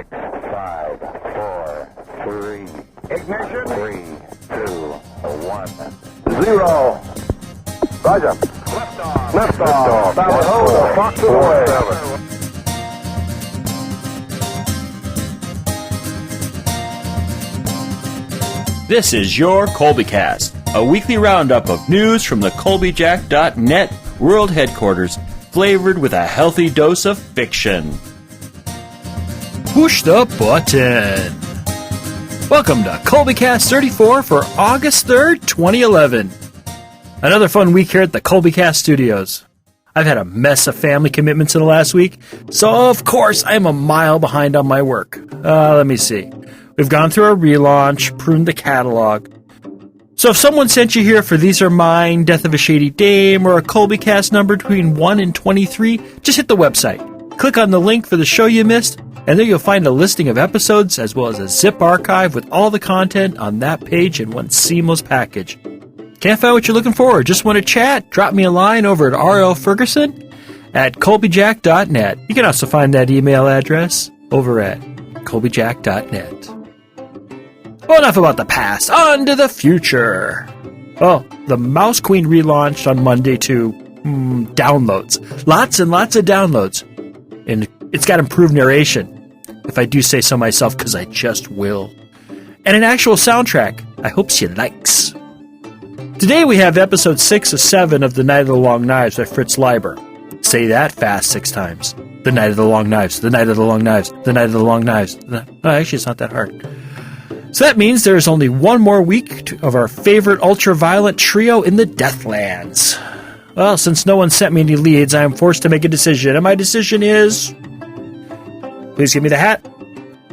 6, 5, 4, 3. Ignition. 3, 2, 1. 0. Roger. Liftoff. Liftoff. Bravo. Fox away. 7. This is your Colbycast, a weekly roundup of news from the Colbyjack.net world headquarters, flavored with a healthy dose of fiction. Push the button. Welcome to Colbycast 34 for August 3rd, 2011. Another fun week here at the Colbycast studios. I've had a mess of family commitments in the last week, so of course I'm a mile behind on my work. Let me see. We've gone through our relaunch, pruned the catalog. So if someone sent you here for These Are Mine, Death of a Shady Dame, or a Colbycast number between 1 and 23, just hit the website. Click on the link for the show you missed, and there you'll find a listing of episodes as well as a zip archive with all the content on that page in one seamless package. Can't find what you're looking for or just want to chat? Drop me a line over at rlferguson@Colbyjack.net. You can also find that email address over at Colbyjack.net. Well, enough about the past. On to the future. Well, the Mouse Queen relaunched on Monday to downloads. Lots and lots of downloads. And it's got improved narration, if I do say so myself, because I just will. And an actual soundtrack I hope she likes. Today we have episode 6 of 7 of The Night of the Long Knives by Fritz Leiber. Say that fast 6 times. The Night of the Long Knives, The Night of the Long Knives, The Night of the Long Knives. No, actually it's not that hard. So that means there's only one more week of our favorite ultra-violent trio in the Deathlands. Well, since no one sent me any leads, I am forced to make a decision, and my decision is... Please give me the hat.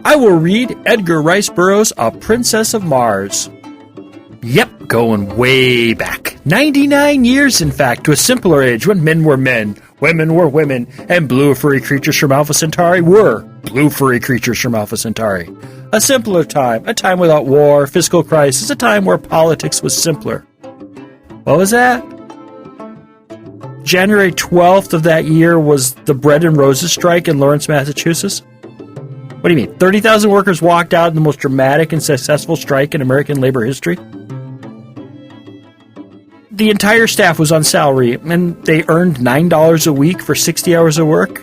I will read Edgar Rice Burroughs' A Princess of Mars. Yep, going way back. 99 years, in fact, to a simpler age when men were men, women were women, and blue furry creatures from Alpha Centauri were blue furry creatures from Alpha Centauri. A simpler time, a time without war, fiscal crisis, a time where politics was simpler. What was that? January 12th of that year was the Bread and Roses strike in Lawrence, Massachusetts. What do you mean? 30,000 workers walked out in the most dramatic and successful strike in American labor history? The entire staff was on salary, and they earned $9 a week for 60 hours of work.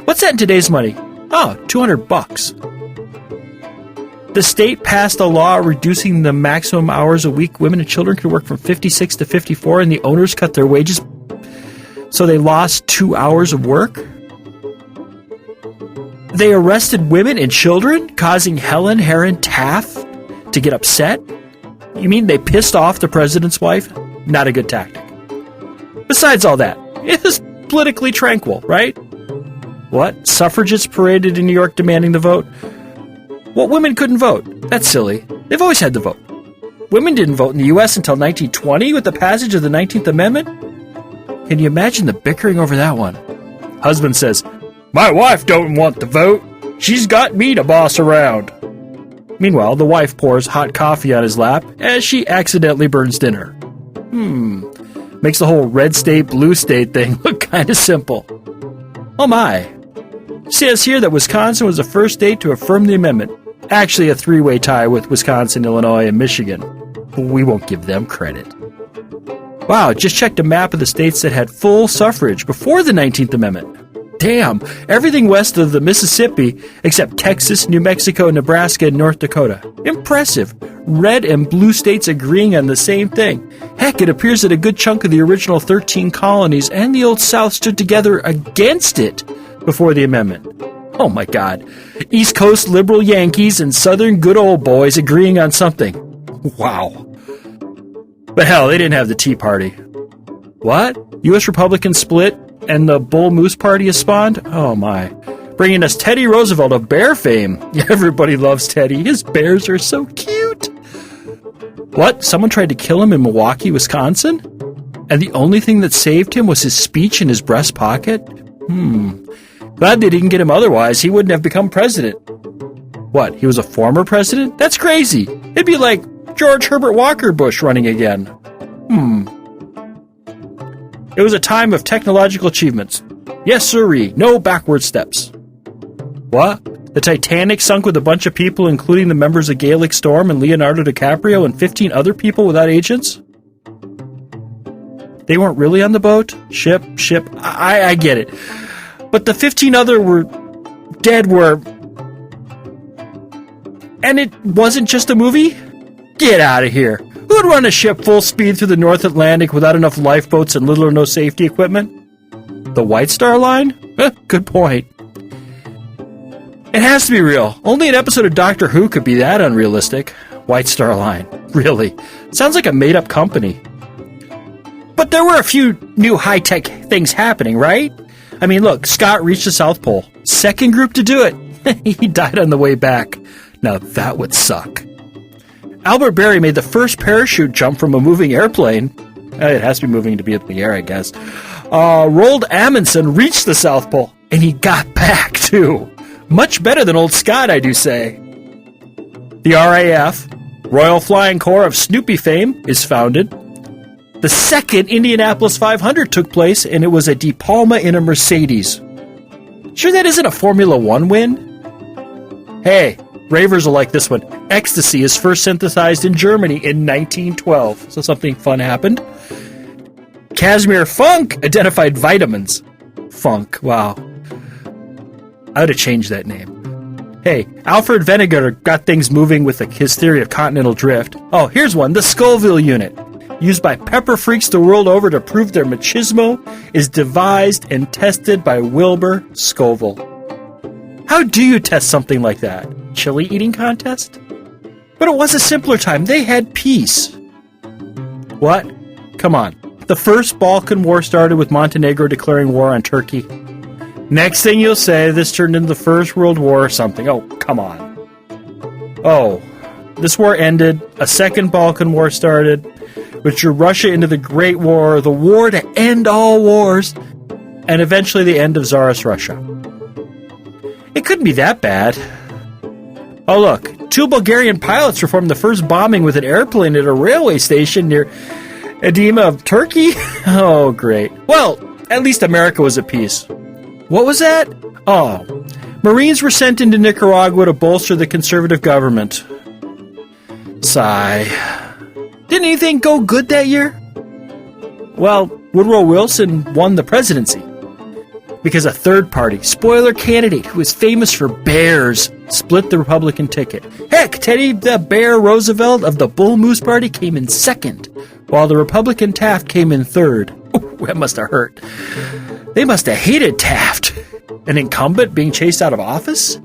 What's that in today's money? Oh, $200. The state passed a law reducing the maximum hours a week women and children could work from 56 to 54, and the owners cut their wages, so they lost 2 hours of work. They arrested women and children, causing Helen Herron Taft to get upset. You mean they pissed off the president's wife? Not a good tactic. Besides all that, it was politically tranquil, right? What? Suffragists paraded in New York demanding the vote? Well, women couldn't vote. That's silly. They've always had the vote. Women didn't vote in the U.S. until 1920 with the passage of the 19th Amendment. Can you imagine the bickering over that one? Husband says, "My wife don't want the vote. She's got me to boss around." Meanwhile, the wife pours hot coffee on his lap as she accidentally burns dinner. Makes the whole red state, blue state thing look kind of simple. Oh my. It says here that Wisconsin was the first state to affirm the amendment. Actually a 3-way tie with Wisconsin, Illinois, and Michigan. But we won't give them credit. Wow, just checked a map of the states that had full suffrage before the 19th Amendment. Damn, everything west of the Mississippi except Texas, New Mexico, Nebraska, and North Dakota. Impressive. Red and blue states agreeing on the same thing. Heck, it appears that a good chunk of the original 13 colonies and the Old South stood together against it before the amendment. Oh my God. East Coast liberal Yankees and Southern good old boys agreeing on something. Wow. But hell, they didn't have the Tea Party. What? U.S. Republicans split and the Bull Moose Party is spawned? Oh my. Bringing us Teddy Roosevelt of bear fame. Everybody loves Teddy. His bears are so cute. What? Someone tried to kill him in Milwaukee, Wisconsin? And the only thing that saved him was his speech in his breast pocket? Glad they didn't get him otherwise. He wouldn't have become president. What? He was a former president? That's crazy. It'd be like George Herbert Walker Bush running again. It was a time of technological achievements. Yes, sirree. No backward steps. What? The Titanic sunk with a bunch of people, including the members of Gaelic Storm and Leonardo DiCaprio and 15 other people without agents? They weren't really on the boat? Ship. I get it. But the 15 other were dead And it wasn't just a movie? Get out of here. Who would run a ship full speed through the North Atlantic without enough lifeboats and little or no safety equipment? The White Star Line? Good point. It has to be real. Only an episode of Doctor Who could be that unrealistic. White Star Line. Really. Sounds like a made-up company. But there were a few new high-tech things happening, right? I mean, look, Scott reached the South Pole. Second group to do it. He died on the way back. Now that would suck. Albert Berry made the first parachute jump from a moving airplane. It has to be moving to be in the air, I guess. Roald Amundsen reached the South Pole, and he got back, too. Much better than old Scott, I do say. The RAF, Royal Flying Corps of Snoopy fame, is founded. The second Indianapolis 500 took place, and it was a De Palma in a Mercedes. Sure that isn't a Formula One win? Hey, ravers will like this one. Ecstasy is first synthesized in Germany in 1912. So something fun happened. Casimir Funk identified vitamins. Funk, wow. I would have changed that name. Hey, Alfred Venegar got things moving with his theory of continental drift. Oh, here's one. The Scoville unit, used by pepper freaks the world over to prove their machismo, is devised and tested by Wilbur Scoville. How do you test something like that? Chili eating contest? But it was a simpler time. They had peace. What? Come on. The first Balkan War started with Montenegro declaring war on Turkey. Next thing you'll say, this turned into the First World War or something. Oh, come on. Oh, this war ended. A second Balkan War started, which drew Russia into the Great War, the war to end all wars, and eventually the end of Tsarist Russia. It couldn't be that bad. Oh, look. 2 Bulgarian pilots performed the first bombing with an airplane at a railway station near Edema of Turkey? Oh, great. Well, at least America was at peace. What was that? Oh, Marines were sent into Nicaragua to bolster the conservative government. Sigh. Didn't anything go good that year? Well, Woodrow Wilson won the presidency because a third party, spoiler candidate who is famous for bears, split the Republican ticket. Heck, Teddy the Bear Roosevelt of the Bull Moose Party came in second, while the Republican Taft came in third. Ooh, that must have hurt. They must have hated Taft, an incumbent being chased out of office.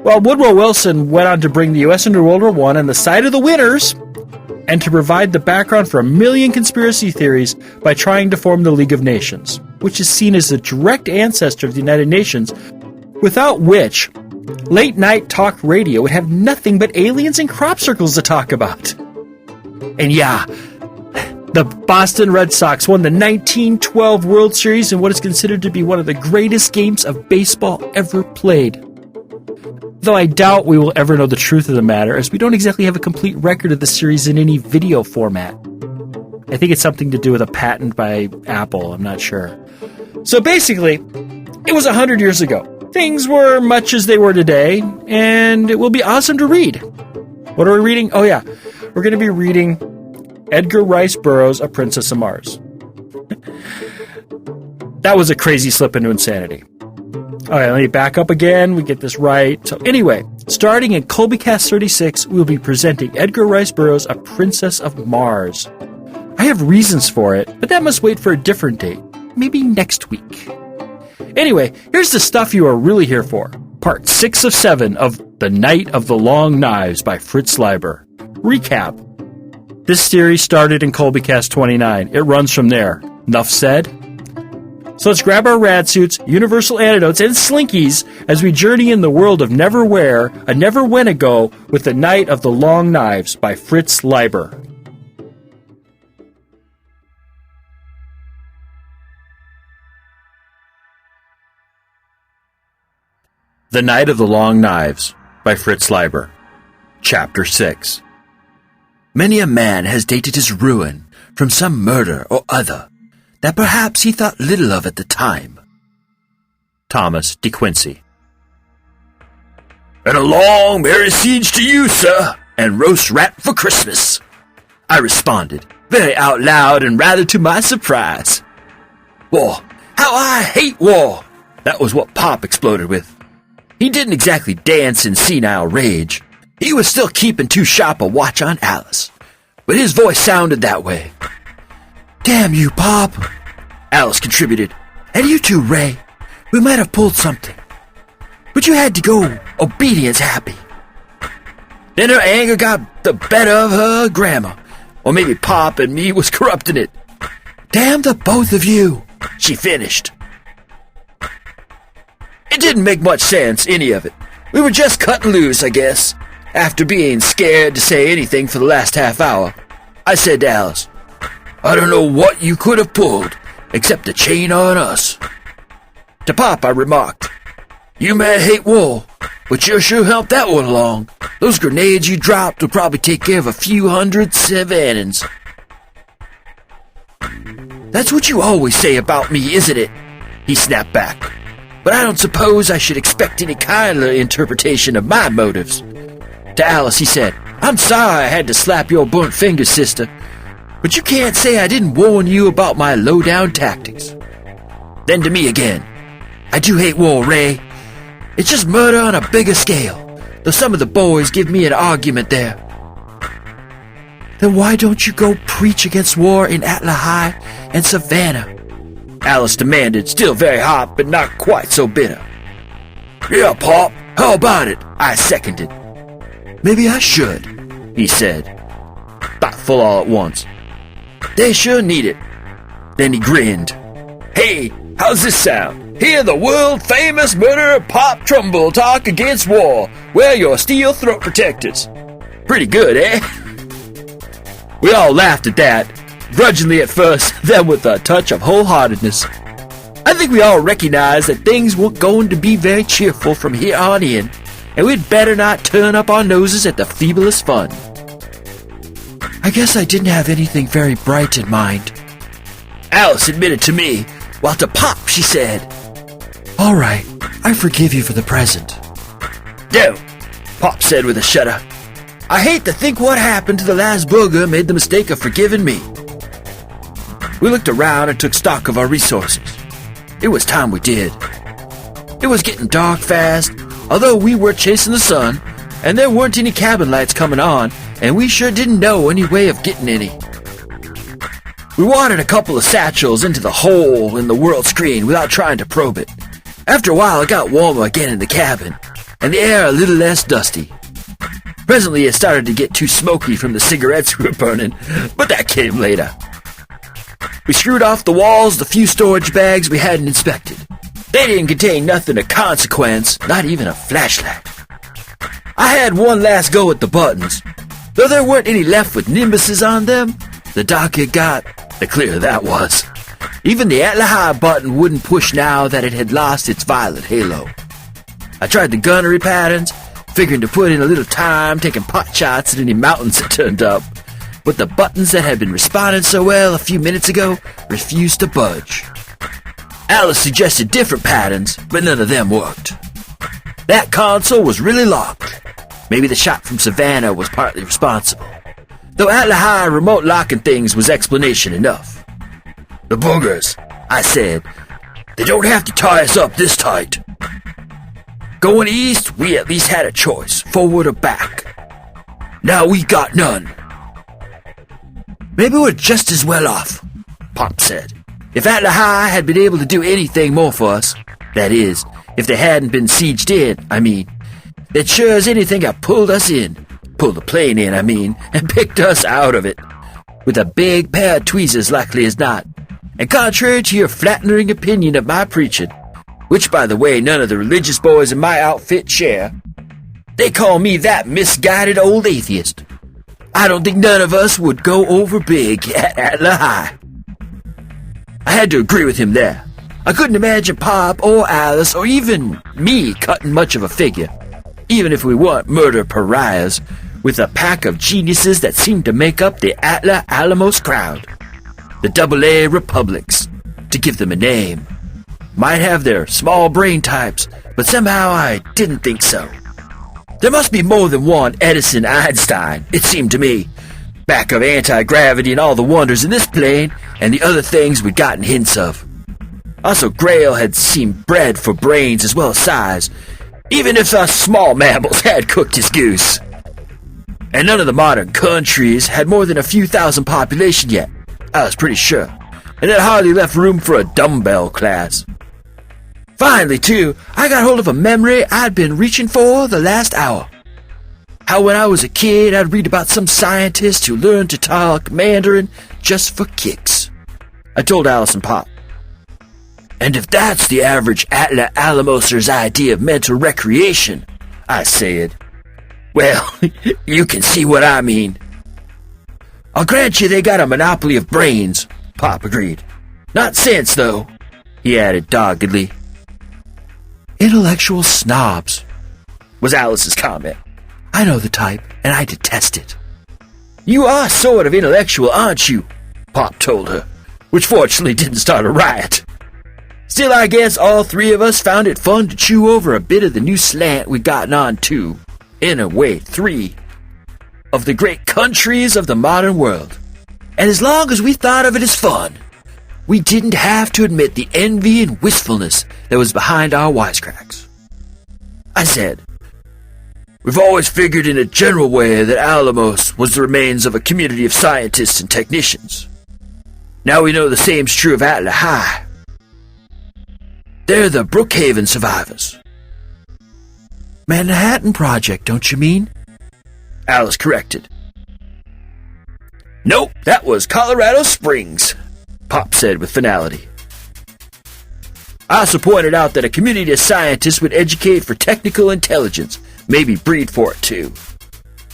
Well, Woodrow Wilson went on to bring the U.S. into World War I on the side of the winners and to provide the background for 1 million conspiracy theories by trying to form the League of Nations, which is seen as the direct ancestor of the United Nations, without which late-night talk radio would have nothing but aliens and crop circles to talk about. And yeah, the Boston Red Sox won the 1912 World Series in what is considered to be one of the greatest games of baseball ever played. Though I doubt we will ever know the truth of the matter, as we don't exactly have a complete record of the series in any video format. I think it's something to do with a patent by Apple, I'm not sure. So basically, it was 100 years ago. Things were much as they were today, and it will be awesome to read. What are we reading? Oh yeah, we're going to be reading Edgar Rice Burroughs' A Princess of Mars. That was a crazy slip into insanity. All right, let me back up again. We get this right. So anyway, starting in Colbycast 36, we'll be presenting Edgar Rice Burroughs' A Princess of Mars. I have reasons for it, but that must wait for a different date. Maybe next week. Anyway, here's the stuff you are really here for. Part 6 of 7 of The Night of the Long Knives by Fritz Leiber. Recap. This series started in Colbycast 29. It runs from there. Enough said? So let's grab our rad suits, universal antidotes, and slinkies as we journey in the world of Neverwhere, a never when ago, with The Night of the Long Knives by Fritz Leiber. The Night of the Long Knives by Fritz Leiber. Chapter 6. Many a man has dated his ruin from some murder or other that perhaps he thought little of at the time. Thomas De Quincey. "And a long merry siege to you, sir, and roast rat for Christmas," I responded, very out loud and rather to my surprise. "War. How I hate war!" That was what Pop exploded with. He didn't exactly dance in senile rage. He was still keeping too sharp a watch on Alice, but his voice sounded that way. "Damn you, Pop," Alice contributed. "And you too, Ray. We might have pulled something. But you had to go obedience happy." Then her anger got the better of her grammar, or maybe Pop and me was corrupting it. "Damn the both of you," she finished. It didn't make much sense, any of it. We were just cutting loose, I guess, after being scared to say anything for the last half hour. I said to Alice, "I don't know what you could have pulled, except a chain on us." To Pop, I remarked, "You may hate war, but you sure helped that one along. Those grenades you dropped will probably take care of a few hundred Savannans." "That's what you always say about me, isn't it?" he snapped back. "But I don't suppose I should expect any kinder interpretation of my motives." To Alice, he said, "I'm sorry I had to slap your burnt fingers, sister, but you can't say I didn't warn you about my low-down tactics." Then to me again, "I do hate war, Ray. It's just murder on a bigger scale, though some of the boys give me an argument there." "Then why don't you go preach against war in Atla High and Savannah?" Alice demanded, still very hot, but not quite so bitter. "Yeah, Pop, how about it?" I seconded. "Maybe I should," he said, thoughtful all at once. "They sure need it." Then he grinned. "Hey, how's this sound? Hear the world-famous murderer Pop Trumbull talk against war. Wear your steel throat protectors." Pretty good, eh? We all laughed at that, grudgingly at first, then with a touch of wholeheartedness. I think we all recognized that things weren't going to be very cheerful from here on in, and we'd better not turn up our noses at the feeblest fun. "I guess I didn't have anything very bright in mind," Alice admitted to me, while to Pop she said, "All right, I forgive you for the present." "Don't," Pop said with a shudder. "I hate to think what happened to the last booger made the mistake of forgiving me." We looked around and took stock of our resources. It was time we did. It was getting dark fast, although we were chasing the sun, and there weren't any cabin lights coming on, and we sure didn't know any way of getting any. We watered a couple of satchels into the hole in the world screen without trying to probe it. After a while, it got warmer again in the cabin, and the air a little less dusty. Presently, it started to get too smoky from the cigarettes we were burning, but that came later. We screwed off the walls the few storage bags we hadn't inspected. They didn't contain nothing of consequence, not even a flashlight. I had one last go at the buttons. Though there weren't any left with nimbuses on them, the darker it got, the clearer that was. Even the Atla High button wouldn't push now that it had lost its violet halo. I tried the gunnery patterns, figuring to put in a little time taking pot shots at any mountains that turned up, but the buttons that had been responding so well a few minutes ago refused to budge. Alice suggested different patterns, but none of them worked. That console was really locked. Maybe the shot from Savannah was partly responsible, though Atla High remote locking things was explanation enough. "The boogers," I said. "They don't have to tie us up this tight." Going east, we at least had a choice, forward or back. Now we got none. "Maybe we're just as well off," Pop said. "If Atla High had been able to do anything more for us, that is, if they hadn't been sieged in, they'd sure as anything have pulled us in. Pulled the plane in, and picked us out of it. With a big pair of tweezers likely as not. And contrary to your flattering opinion of my preaching, which, by the way, none of the religious boys in my outfit share, they call me that misguided old atheist. I don't think none of us would go over big at Atla High." I had to agree with him there. I couldn't imagine Pop or Alice or even me cutting much of a figure, even if we weren't murder pariahs, with a pack of geniuses that seemed to make up the Atla Alamos crowd. The AA Republics, to give them a name. Might have their small brain types, but somehow I didn't think so. There must be more than one Edison Einstein, it seemed to me. Back of anti-gravity and all the wonders in this plane and the other things we'd gotten hints of. Also, Grail had seemed bred for brains as well as size, even if us small mammals had cooked his goose. And none of the modern countries had more than a few thousand population yet, I was pretty sure, and it hardly left room for a dumbbell class. Finally, too, I got hold of a memory I'd been reaching for the last hour. How when I was a kid, I'd read about some scientist who learned to talk Mandarin just for kicks. I told Alice and Pop. And if that's the average Atla Alamoser's idea of mental recreation, I said, well, you can see what I mean. I'll grant you they got a monopoly of brains, Pop agreed. Not sense, though, he added doggedly. Intellectual snobs, was Alice's comment. I know the type, and I detest it. You are sort of intellectual, aren't you? Pop told her, which fortunately didn't start a riot. Still, I guess all three of us found it fun to chew over a bit of the new slant we'd gotten on to, in a way, 3 of the great countries of the modern world. And as long as we thought of it as fun, we didn't have to admit the envy and wistfulness that was behind our wisecracks. I said, we've always figured in a general way that Alamos was the remains of a community of scientists and technicians. Now we know the same's true of Atla High. They're the Brookhaven survivors. Manhattan Project, don't you mean? Alice corrected. Nope, that was Colorado Springs, Pop said with finality. I also pointed out that a community of scientists would educate for technical intelligence, maybe breed for it too.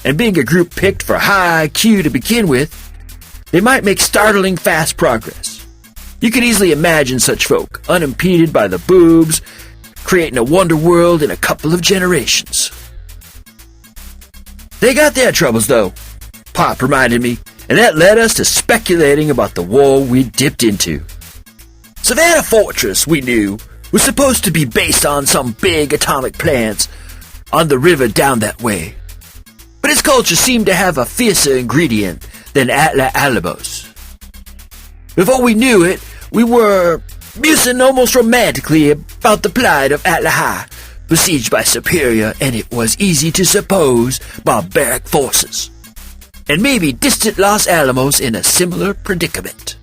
And being a group picked for high IQ to begin with, they might make startling fast progress. You can easily imagine such folk, unimpeded by the boobs, creating a wonder world in a couple of generations. They got their troubles, though, Pop reminded me, and that led us to speculating about the war we'd dipped into. Savannah Fortress, we knew, was supposed to be based on some big atomic plants on the river down that way. But its culture seemed to have a fiercer ingredient than Atla Alamos. Before we knew it, we were musing almost romantically about the plight of Atla High, besieged by superior, and it was easy to suppose, barbaric forces. And maybe distant Los Alamos in a similar predicament.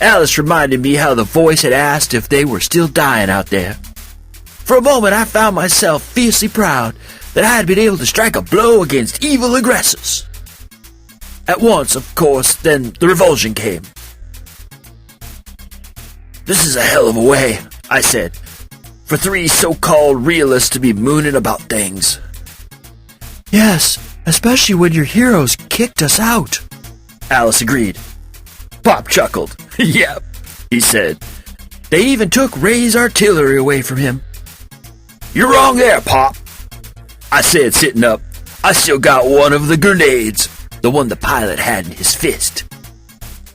Alice reminded me how the voice had asked if they were still dying out there. For a moment I found myself fiercely proud that I had been able to strike a blow against evil aggressors. At once, of course, then the revulsion came. This is a hell of a way, I said, for 3 so-called realists to be mooning about things. Yes, especially when your heroes kicked us out, Alice agreed. Pop chuckled. Yep, he said. They even took Ray's artillery away from him. You're wrong there, Pop, I said, sitting up. I still got one of the grenades, the one the pilot had in his fist.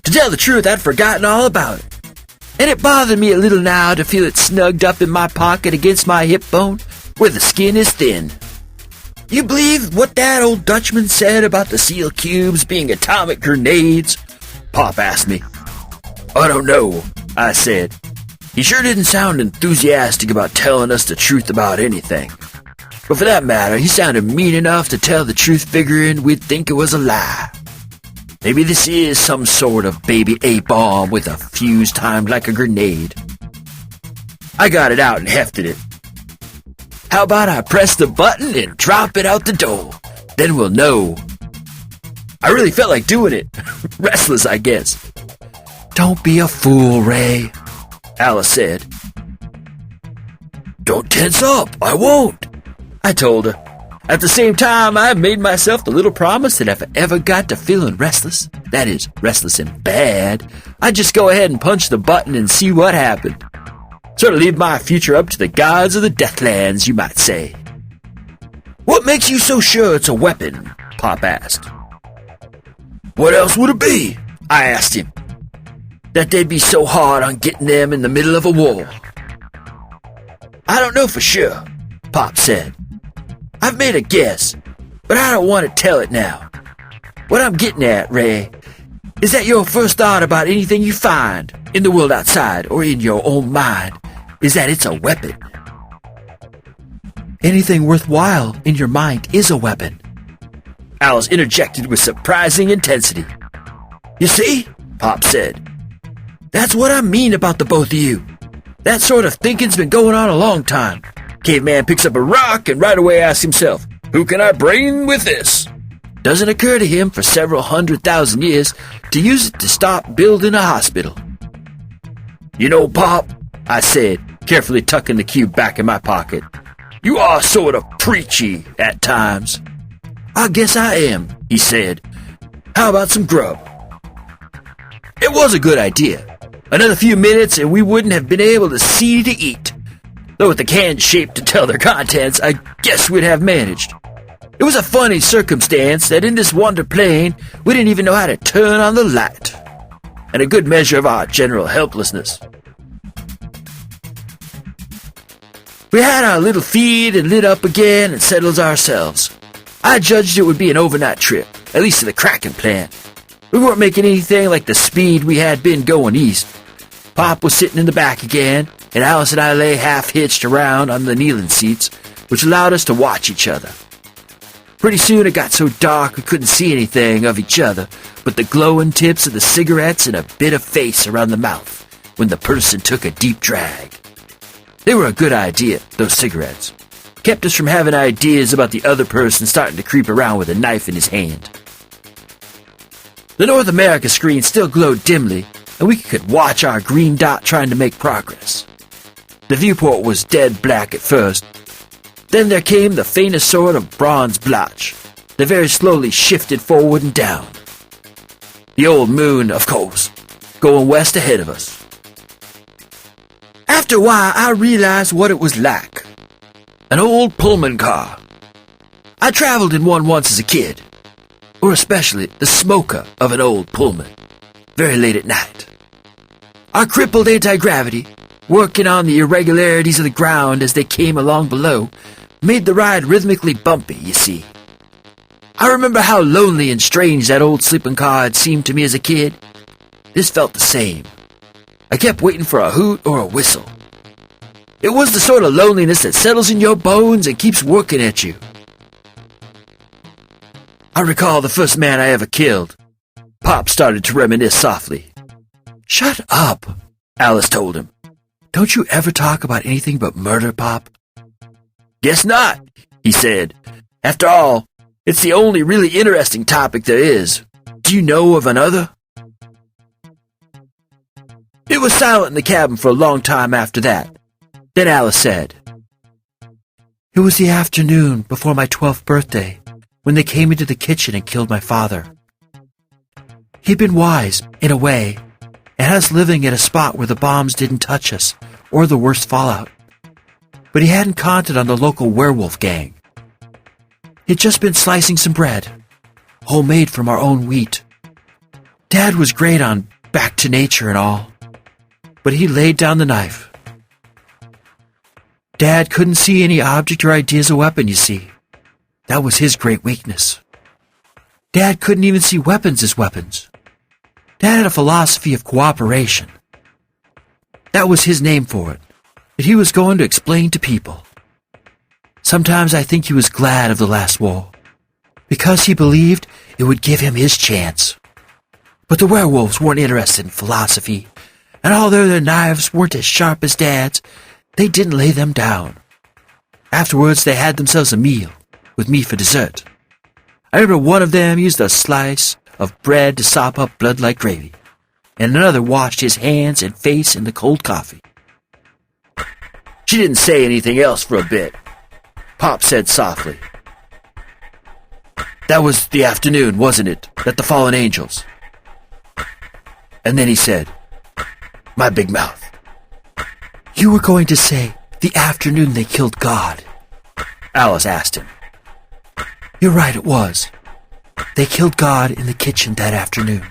To tell the truth, I'd forgotten all about it. And it bothered me a little now to feel it snugged up in my pocket against my hip bone, where the skin is thin. You believe what that old Dutchman said about the seal cubes being atomic grenades? Pop asked me. I don't know, I said. He sure didn't sound enthusiastic about telling us the truth about anything. But for that matter, he sounded mean enough to tell the truth figuring we'd think it was a lie. Maybe this is some sort of baby A-bomb with a fuse timed like a grenade. I got it out and hefted it. How about I press the button and drop it out the door? Then we'll know. I really felt like doing it. Restless, I guess. Don't be a fool, Ray, Alice said. Don't tense up, I won't, I told her. At the same time, I made myself the little promise that if I ever got to feeling restless, that is, restless and bad, I'd just go ahead and punch the button and see what happened. Sort of leave my future up to the gods of the Deathlands, you might say. What makes you so sure it's a weapon? Pop asked. What else would it be? I asked him. That they'd be so hard on getting them in the middle of a war. I don't know for sure, Pop said. I've made a guess, but I don't want to tell it now. What I'm getting at, Ray, is that your first thought about anything you find in the world outside or in your own mind is that it's a weapon. Anything worthwhile in your mind is a weapon. Alice interjected with surprising intensity. You see, Pop said, that's what I mean about the both of you. That sort of thinking's been going on a long time. Caveman picks up a rock and right away asks himself, who can I brain with this? Doesn't occur to him for several 100,000 years to use it to stop building a hospital. You know, Pop, I said, carefully tucking the cube back in my pocket, you are sort of preachy at times. I guess I am, he said. How about some grub? It was a good idea. Another few minutes and we wouldn't have been able to see to eat. Though with the cans shaped to tell their contents, I guess we'd have managed. It was a funny circumstance that in this wonder plane, we didn't even know how to turn on the light. And a good measure of our general helplessness. We had our little feed and lit up again and settled ourselves. I judged it would be an overnight trip, at least to the Kraken plant. We weren't making anything like the speed we had been going east. Pop was sitting in the back again, and Alice and I lay half-hitched around on the kneeling seats, which allowed us to watch each other. Pretty soon it got so dark we couldn't see anything of each other but the glowing tips of the cigarettes and a bit of face around the mouth when the person took a deep drag. They were a good idea, those cigarettes. Kept us from having ideas about the other person starting to creep around with a knife in his hand. The North America screen still glowed dimly, and we could watch our green dot trying to make progress. The viewport was dead black at first. Then there came the faintest sort of bronze blotch that very slowly shifted forward and down. The old moon, of course, going west ahead of us. After a while, I realized what it was like. An old Pullman car. I traveled in one once as a kid, or especially the smoker of an old Pullman, very late at night. Our crippled anti-gravity, working on the irregularities of the ground as they came along below, made the ride rhythmically bumpy, you see. I remember how lonely and strange that old sleeping car had seemed to me as a kid. This felt the same. I kept waiting for a hoot or a whistle. It was the sort of loneliness that settles in your bones and keeps working at you. I recall the first man I ever killed. Pop started to reminisce softly. Shut up, Alice told him. Don't you ever talk about anything but murder, Pop? Guess not, he said. After all, it's the only really interesting topic there is. Do you know of another? It was silent in the cabin for a long time after that. Then Alice said, It was the afternoon before my 12th birthday when they came into the kitchen and killed my father. He'd been wise, in a way, and had us living at a spot where the bombs didn't touch us, or the worst fallout. But he hadn't counted on the local werewolf gang. He'd just been slicing some bread, homemade from our own wheat. Dad was great on back to nature and all, but he laid down the knife. Dad couldn't see any object or idea as a weapon, you see. That was his great weakness. Dad couldn't even see weapons as weapons. Dad had a philosophy of cooperation. That was his name for it, that he was going to explain to people. Sometimes I think he was glad of the last war, because he believed it would give him his chance. But the werewolves weren't interested in philosophy, and although their knives weren't as sharp as Dad's, they didn't lay them down. Afterwards, they had themselves a meal, with me for dessert. I remember one of them used a slice of bread to sop up blood like gravy, and another washed his hands and face in the cold coffee. She didn't say anything else for a bit. Pop said softly, That was the afternoon, wasn't it, that the fallen angels... And then he said, My big mouth. You were going to say, the afternoon they killed God. Alice asked him. You're right, it was. They killed God in the kitchen that afternoon.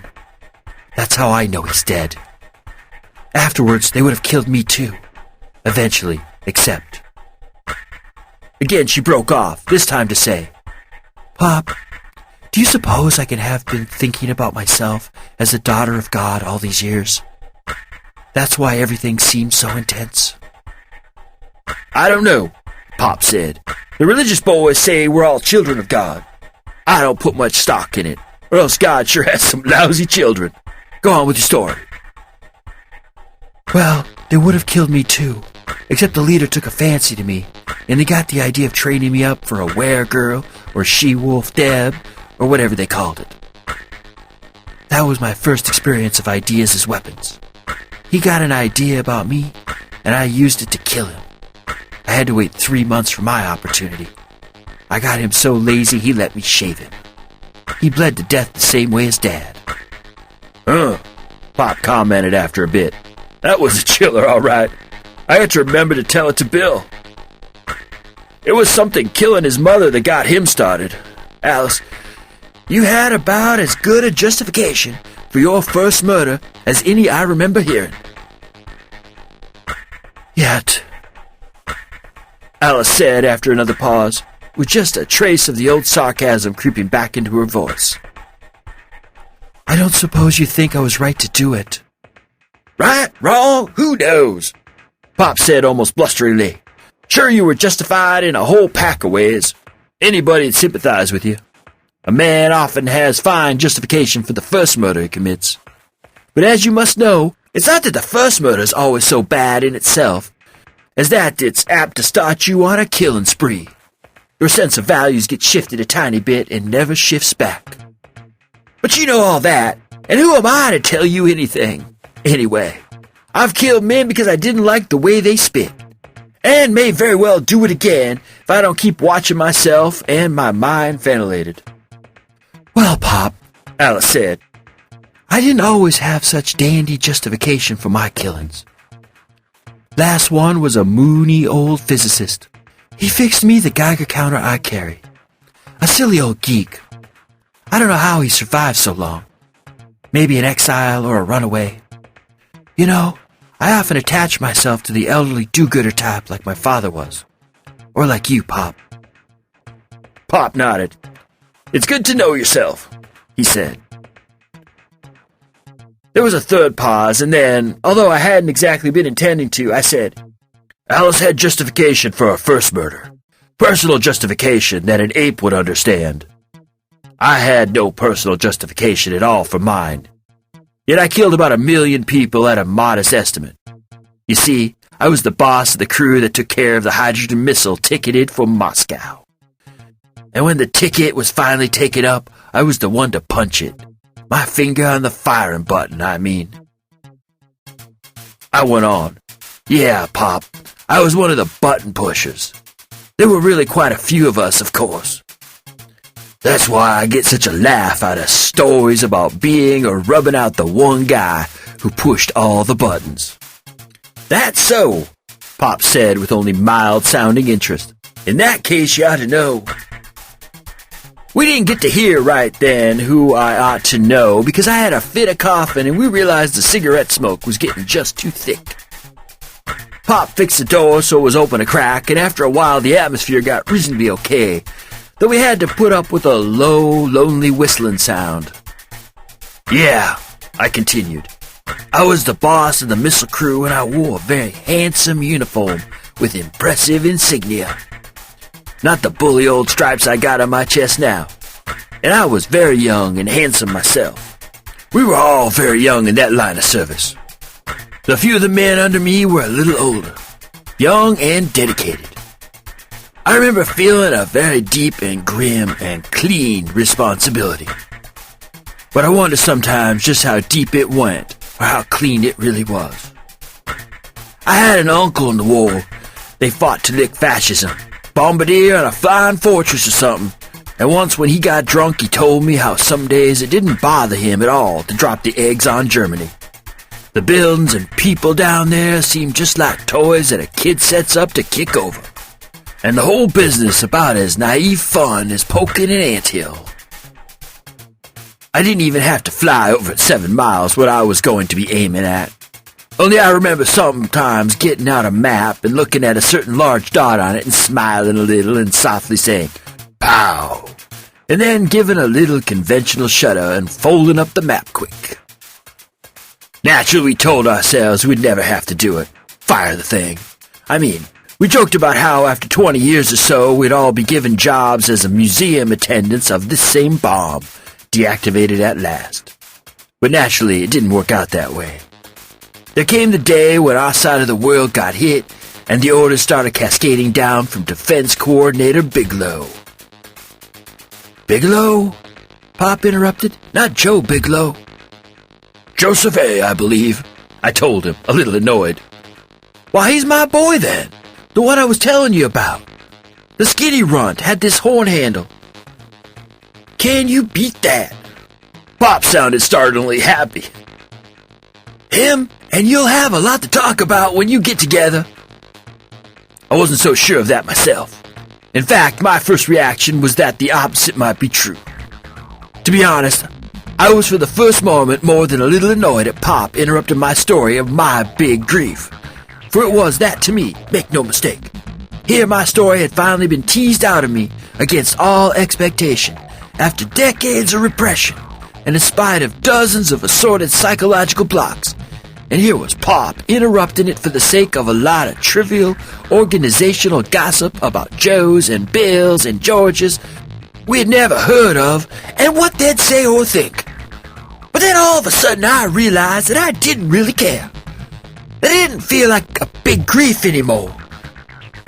That's how I know he's dead. Afterwards, they would have killed me too. Eventually, except... Again she broke off, this time to say, "Pop, do you suppose I can have been thinking about myself as a daughter of God all these years? That's why everything seems so intense." "I don't know," Pop said. "The religious boys say we're all children of God. I don't put much stock in it, or else God sure has some lousy children. Go on with your story." "Well, they would have killed me too, except the leader took a fancy to me, and they got the idea of training me up for a were-girl, or she-wolf Deb, or whatever they called it. That was my first experience of ideas as weapons. He got an idea about me, and I used it to kill him. I had to wait 3 months for my opportunity. I got him so lazy he let me shave him. He bled to death the same way as Dad." Pop commented after a bit. "That was a chiller, all right. I had to remember to tell it to Bill. It was something killing his mother that got him started. Alice, you had about as good a justification for your first murder as any I remember hearing." "Yet," Alice said after another pause, with just a trace of the old sarcasm creeping back into her voice, "I don't suppose you think I was right to do it." "Right, wrong, who knows?" Pop said almost blusteringly. "Sure you were justified in a whole pack of ways. Anybody'd sympathize with you. A man often has fine justification for the first murder he commits. But as you must know, it's not that the first murder is always so bad in itself, as that it's apt to start you on a killing spree. Your sense of values gets shifted a tiny bit and never shifts back. But you know all that, and who am I to tell you anything? Anyway, I've killed men because I didn't like the way they spit, and may very well do it again if I don't keep watching myself and my mind ventilated." "Well, Pop," Alice said, "I didn't always have such dandy justification for my killings. Last one was a moony old physicist. He fixed me the Geiger counter I carry. A silly old geek. I don't know how he survived so long. Maybe an exile or a runaway. You know, I often attach myself to the elderly do-gooder type like my father was. Or like you, Pop." Pop nodded. "It's good to know yourself," he said. There was a third pause, and then, although I hadn't exactly been intending to, I said, "Alice had justification for her first murder. Personal justification that an ape would understand. I had no personal justification at all for mine. Yet I killed about 1 million people at a modest estimate. You see, I was the boss of the crew that took care of the hydrogen missile ticketed for Moscow. And when the ticket was finally taken up, I was the one to punch it. My finger on the firing button, I mean." I went on. "Yeah, Pop, I was one of the button pushers. There were really quite a few of us, of course. That's why I get such a laugh out of stories about being or rubbing out the one guy who pushed all the buttons." "That's so," Pop said with only mild-sounding interest. "In that case, you ought to know." We didn't get to hear right then who I ought to know because I had a fit of coughing and we realized the cigarette smoke was getting just too thick. Pop fixed the door so it was open a crack, and after a while the atmosphere got reasonably okay, though we had to put up with a low, lonely whistling sound. "Yeah," I continued, "I was the boss of the missile crew and I wore a very handsome uniform with impressive insignia. Not the bully old stripes I got on my chest now. And I was very young and handsome myself. We were all very young in that line of service. The few of the men under me were a little older, young and dedicated. I remember feeling a very deep and grim and clean responsibility. But I wonder sometimes just how deep it went or how clean it really was. I had an uncle in the war. They fought to lick fascism. Bombardier on a flying fortress or something, and once when he got drunk he told me how some days it didn't bother him at all to drop the eggs on Germany. The buildings and people down there seemed just like toys that a kid sets up to kick over, and the whole business about as naive fun as poking an anthill. I didn't even have to fly over at 7 miles what I was going to be aiming at. Only I remember sometimes getting out a map and looking at a certain large dot on it and smiling a little and softly saying, "Pow!" and then giving a little conventional shudder and folding up the map quick. Naturally, we told ourselves we'd never have to do it. Fire the thing. I mean, we joked about how after 20 years or so, we'd all be given jobs as a museum attendants of this same bomb, deactivated at last. But naturally, it didn't work out that way. There came the day when our side of the world got hit, and the orders started cascading down from Defense Coordinator Bigelow. "Bigelow?" Pop interrupted. "Not Joe Bigelow." "Joseph A., I believe," I told him, a little annoyed. "Why, he's my boy then. The one I was telling you about. The skinny runt had this horn handle. Can you beat that?" Pop sounded startlingly happy. "Him, and you'll have a lot to talk about when you get together." I wasn't so sure of that myself. In fact, my first reaction was that the opposite might be true. To be honest, I was for the first moment more than a little annoyed at Pop interrupting my story of my big grief. For it was that to me, make no mistake. Here my story had finally been teased out of me against all expectation, after decades of repression, and in spite of dozens of assorted psychological blocks. And here was Pop interrupting it for the sake of a lot of trivial organizational gossip about Joes and Bills and Georges we had never heard of and what they'd say or think. But then all of a sudden I realized that I didn't really care. That it didn't feel like a big grief anymore.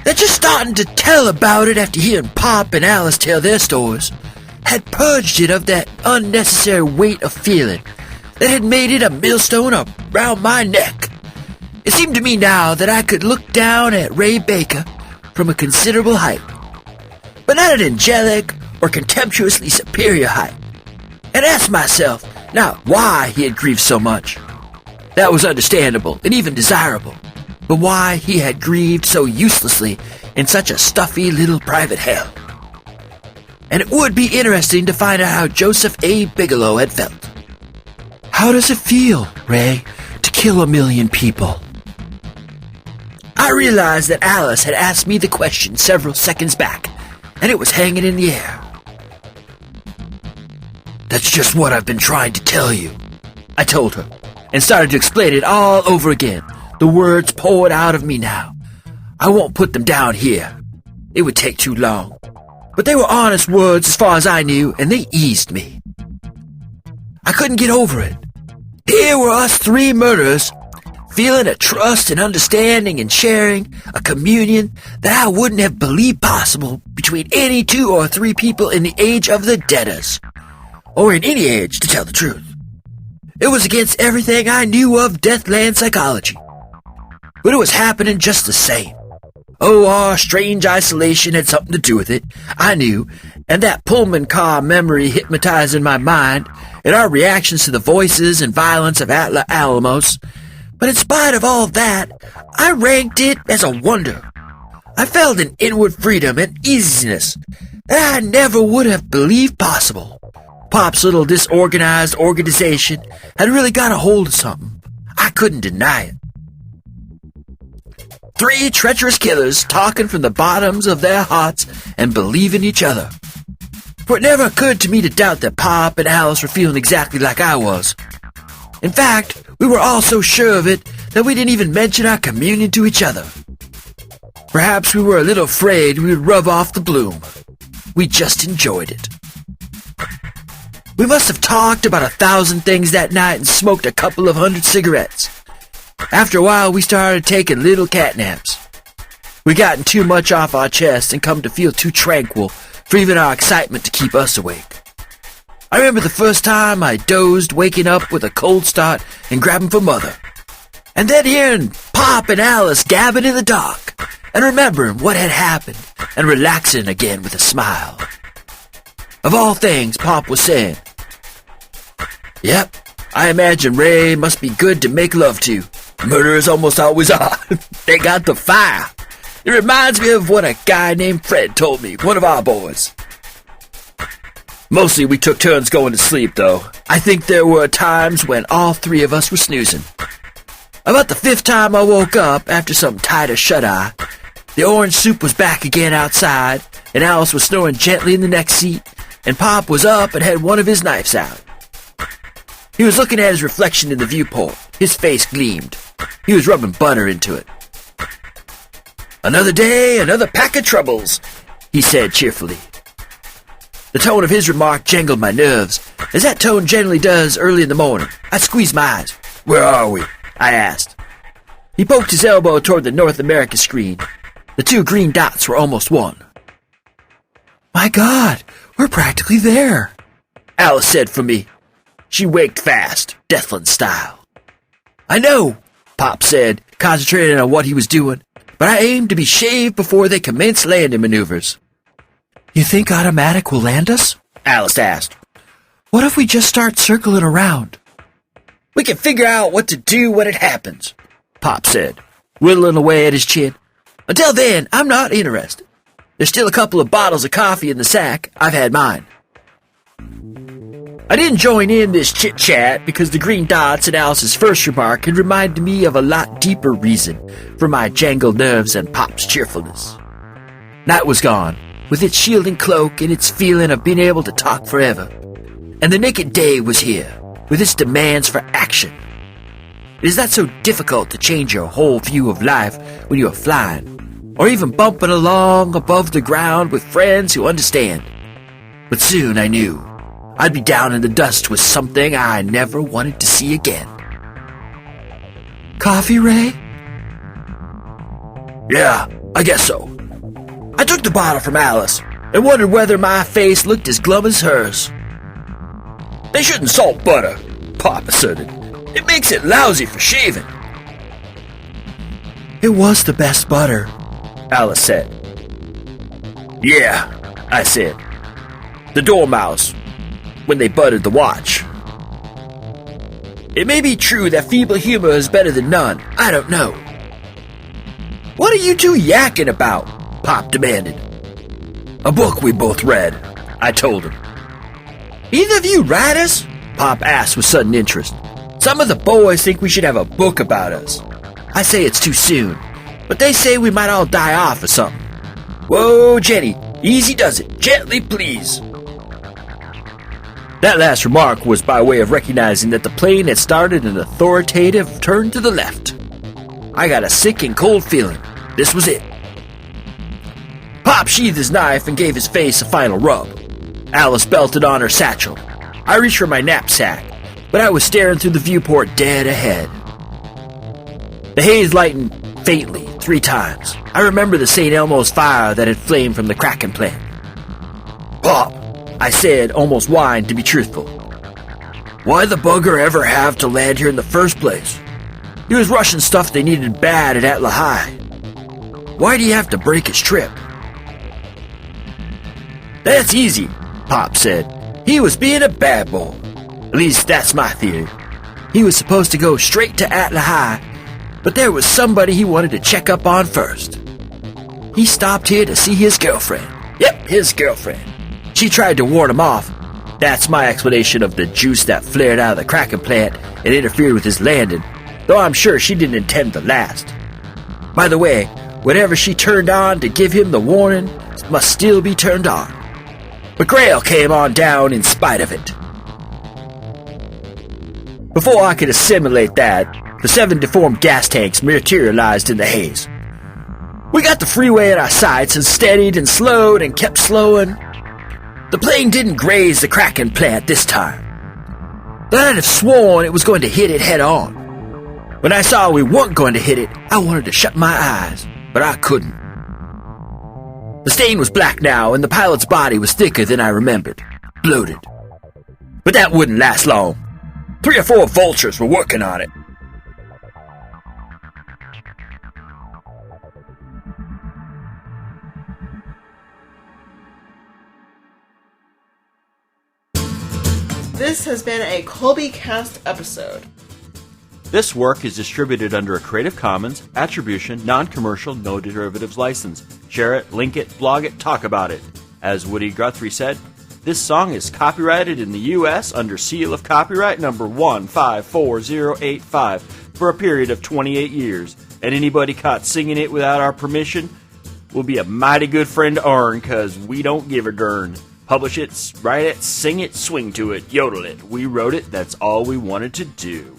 That just starting to tell about it after hearing Pop and Alice tell their stories had purged it of that unnecessary weight of feeling that had made it a millstone around my neck. It seemed to me now that I could look down at Ray Baker from a considerable height, but not an angelic or contemptuously superior height, and ask myself not why he had grieved so much. That was understandable and even desirable, but why he had grieved so uselessly in such a stuffy little private hell. And it would be interesting to find out how Joseph A. Bigelow had felt. "How does it feel, Ray, to kill 1,000,000 people?" I realized that Alice had asked me the question several seconds back, and it was hanging in the air. "That's just what I've been trying to tell you," I told her, and started to explain it all over again. The words poured out of me now. I won't put them down here. It would take too long. But they were honest words as far as I knew, and they eased me. I couldn't get over it. Here were us 3 murderers, feeling a trust and understanding and sharing a communion that I wouldn't have believed possible between any 2 or 3 people in the age of the Deaders, or in any age, to tell the truth. It was against everything I knew of Deathland psychology, but it was happening just the same. Oh, our strange isolation had something to do with it, I knew, and that Pullman car memory hypnotizing my mind, and our reactions to the voices and violence of Atla Alamos. But in spite of all that, I ranked it as a wonder. I felt an inward freedom and easiness that I never would have believed possible. Pop's little disorganized organization had really got a hold of something. I couldn't deny it. 3 treacherous killers talking from the bottoms of their hearts and believing each other. For it never occurred to me to doubt that Pop and Alice were feeling exactly like I was. In fact, we were all so sure of it that we didn't even mention our communion to each other. Perhaps we were a little afraid we would rub off the bloom. We just enjoyed it. We must have talked about 1,000 things that night and smoked a couple of 100 cigarettes. After a while, we started taking little cat naps. We'd gotten too much off our chest and come to feel too tranquil for even our excitement to keep us awake. I remember the first time I dozed, waking up with a cold start and grabbing for Mother. And then hearing Pop and Alice gabbing in the dark, and remembering what had happened, and relaxing again with a smile. Of all things, Pop was saying, "Yep, I imagine Ray must be good to make love to. Murderers almost always are. They got the fire. It reminds me of what a guy named Fred told me, one of our boys." Mostly we took turns going to sleep, though. I think there were times when all 3 of us were snoozing. About the 5th time I woke up after some tighter shut-eye, the orange soup was back again outside, and Alice was snoring gently in the next seat, and Pop was up and had one of his knives out. He was looking at his reflection in the viewport. His face gleamed. He was rubbing butter into it. "Another day, another pack of troubles," he said cheerfully. The tone of his remark jangled my nerves, as that tone generally does early in the morning. I squeezed my eyes. "Where are we?" I asked. He poked his elbow toward the North America screen. The 2 green dots were almost one. "My God, we're practically there," Alice said from me. She waked fast, Deathland style. "I know," Pop said, concentrating on what he was doing, "but I aim to be shaved before they commence landing maneuvers." "You think automatic will land us?" Alice asked. "What if we just start circling around?" "We can figure out what to do when it happens," Pop said, whittling away at his chin. "Until then, I'm not interested. There's still a couple of bottles of coffee in the sack. I've had mine." I didn't join in this chit-chat because the green dots in Alice's first remark had reminded me of a lot deeper reason for my jangled nerves and Pop's cheerfulness. Night was gone, with its shielding cloak and its feeling of being able to talk forever. And the naked day was here, with its demands for action. It is not so difficult to change your whole view of life when you are flying, or even bumping along above the ground with friends who understand. But soon I knew I'd be down in the dust with something I never wanted to see again. "Coffee, Ray?" "Yeah, I guess so." I took the bottle from Alice and wondered whether my face looked as glum as hers. "They shouldn't salt butter," Pop asserted. "It makes it lousy for shaving." "It was the best butter," Alice said. "Yeah," I said. "The Dormouse, when they buttered the watch." It may be true that feeble humor is better than none. I don't know. "What are you two yakking about?" Pop demanded. "A book we both read," I told him. "Either of you writers?" Pop asked with sudden interest. "Some of the boys think we should have a book about us. I say it's too soon, but they say we might all die off or something." "Whoa, Jenny, easy does it. Gently, please." That last remark was by way of recognizing that the plane had started an authoritative turn to the left. I got a sick and cold feeling. This was it. Pop sheathed his knife and gave his face a final rub. Alice belted on her satchel. I reached for my knapsack, but I was staring through the viewport dead ahead. The haze lightened faintly 3 times. I remember the St. Elmo's fire that had flamed from the Kraken plant. "Pop," I said, almost whined to be truthful. "Why the bugger ever have to land here in the first place? He was rushing stuff they needed bad at Atla High. Why do you have to break his trip?" "That's easy," Pop said. "He was being a bad boy. At least that's my theory. He was supposed to go straight to Atla High, but there was somebody he wanted to check up on first. He stopped here to see his girlfriend. Yep, his girlfriend. She tried to warn him off. That's my explanation of the juice that flared out of the Kraken plant and interfered with his landing, though I'm sure she didn't intend to last. By the way, whatever she turned on to give him the warning must still be turned on. But Grail came on down in spite of it." Before I could assimilate that, the 7 deformed gas tanks materialized in the haze. We got the freeway at our sights and steadied and slowed and kept slowing. The plane didn't graze the Kraken plant this time, but I'd have sworn it was going to hit it head on. When I saw we weren't going to hit it, I wanted to shut my eyes, but I couldn't. The stain was black now, and the pilot's body was thicker than I remembered, bloated. But that wouldn't last long. 3 or 4 vultures were working on it. This has been a Colbycast episode. This work is distributed under a Creative Commons Attribution, Non-Commercial, No Derivatives license. Share it, link it, blog it, talk about it. As Woody Guthrie said, This song is copyrighted in the U.S. under seal of copyright number 154085 for a period of 28 years, and anybody caught singing it without our permission will be a mighty good friend to ourn, cause we don't give a darn. Publish it, write it, sing it, swing to it, yodel it. We wrote it, that's all we wanted to do.